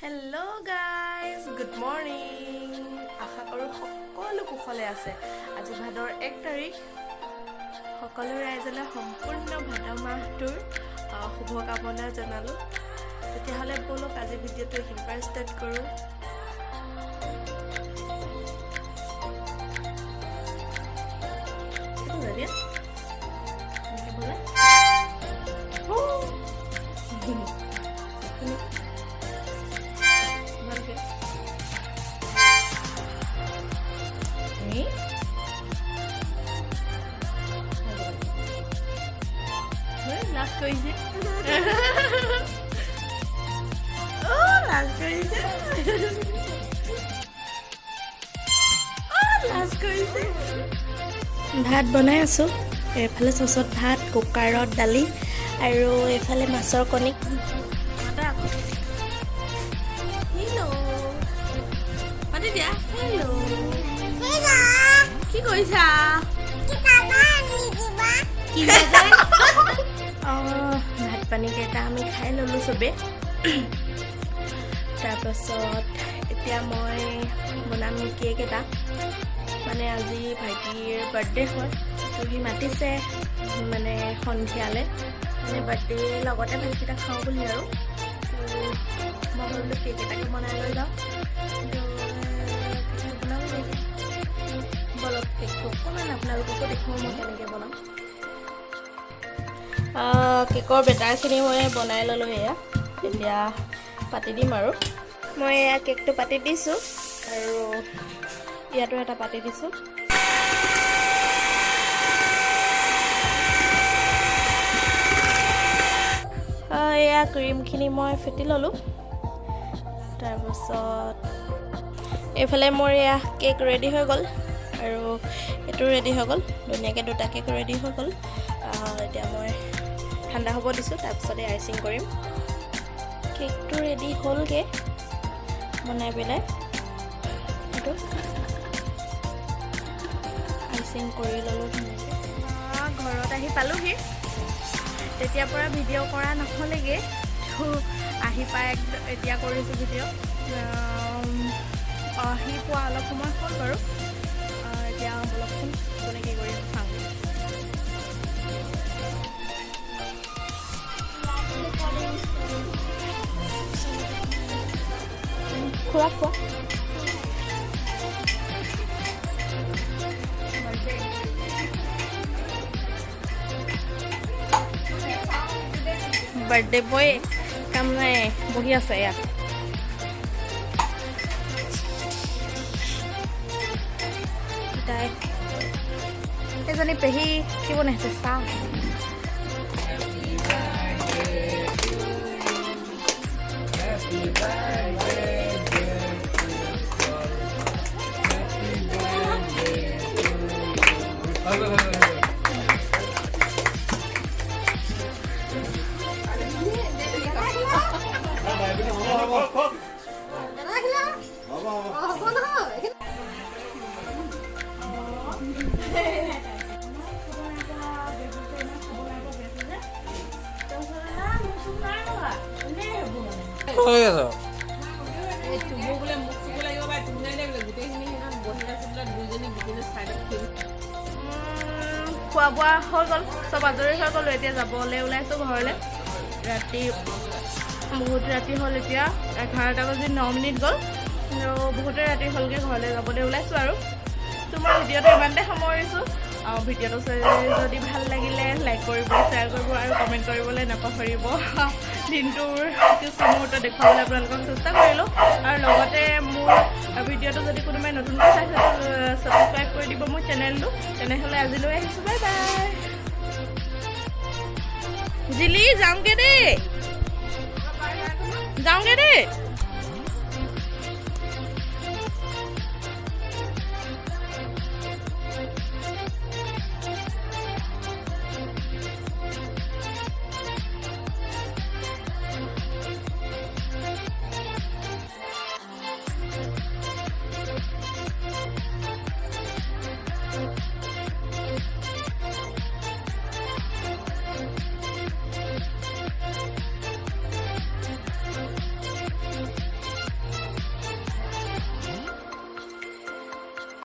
Hello guys, good morning. আশা কৰো সকলো কুশলে আছে। আজি ভাদৰ 1 তাৰিখ। সকলো ৰাইজলে সম্পূৰ্ণ ভাদ মাহটোৰ শুভকামনা জনালো। তেতিয়াহলে বলক আজি ভিডিঅ'টো এখিনিৰ ষ্টাৰ্ট কৰো। Last crazy. Oh, last crazy. Oh, last crazy. ভাত বনাই আছো। এফালে চচত ভাত, কুকাৰত দালি আৰু এফালে মাছৰ কণী। হেল্ল'। মাতি দিয়া। হেল্ল'। হেল্ল'। কি কৰিছা? কি লাগে? ভাত পানী কেইটা আমি খাই ল'লোঁ চবে। তাৰপাছত এতিয়া মই বনাম কেক এটা, মানে আজি ভাইটিৰ বাৰ্থডে হয়, তো সি মাতিছে মানে সন্ধিয়ালৈ, মানে বাৰ্থডে লগতে ভাতকেইটা খাওঁ বুলি আৰু। মই ভাবিলোঁ কেক এটাকে বনাই লৈ যাওঁ, বনাব লাগিব। বলক কেকটো অকণমান আপোনালোককো দেখুৱাওঁ মই কেনেকৈ বনাওঁ। কেকৰ বেটাৰখিনি মই বনাই ল'লোঁ। এয়া এতিয়া পাতি দিম আৰু মই এয়া কেকটো পাতি দিছোঁ আৰু ইয়াতো এটা পাতি দিছোঁ। এয়া ক্ৰীমখিনি মই ফেটি ল'লোঁ। তাৰপাছত এইফালে মোৰ এয়া কেক ৰেডি হৈ গ'ল আৰু এইটো ৰেডি হৈ গ'ল। ধুনীয়াকৈ দুটা কেক ৰেডি হৈ গ'ল। এতিয়া মই ঠাণ্ডা হ'ব দিছোঁ, তাৰপিছতে আইচিং কৰিম। কেকটো ৰেডি হ'লগৈ বনাই পেলাই, এইটো আইচিং কৰি ল'লোঁ ধুনীয়াকৈ। ঘৰত আহি পালোঁহি, তেতিয়াৰ পৰা ভিডিঅ' কৰা নহ'লেগৈ, তো আহি পাই এতিয়া কৰিছোঁ ভিডিঅ'। আহি পোৱা অলপ সময় হ'ল বাৰু। এতিয়া অলপচোন তেনেকৈ কৰি খাওঁ। খোৱা বাৰ্থডে বয় কাম নাই, বহি আছে ইয়াত। এজনী পেহী কি বনাইছে চাহ। খোৱা বোৱা হৈ গ'ল, চব আজৰি হৈ গ'লো। এতিয়া যাবলৈ ওলাইছোঁ ঘৰলৈ। ৰাতি বহুত ৰাতি হ'ল, এতিয়া 11:09 গ'ল আৰু বহুতে ৰাতি হ'লগৈ। ঘৰলৈ যাবলৈ ওলাইছোঁ আৰু। তো মই ভিডিঅ'টো ইমানতে সামৰিছোঁ। ভিডিঅ'টো যদি ভাল লাগিলে লাইক কৰিব, শ্বেয়াৰ কৰিব আৰু কমেণ্ট কৰিবলৈ নপাহৰিব। দিনটোৰ কিছু মুহূৰ্ত দেখুৱাবলৈ আপোনালোকক চেষ্টা কৰিলোঁ। আৰু লগতে মোৰ ভিডিঅ'টো যদি কোনোবাই নতুনকৈ চাইছে ছাবস্ক্ৰাইব কৰি দিব মোৰ চেনেলটো। তেনেহ'লে আজিলৈ আহিছোঁ, বাই বাই। জিলি যাওঁগৈ দেই।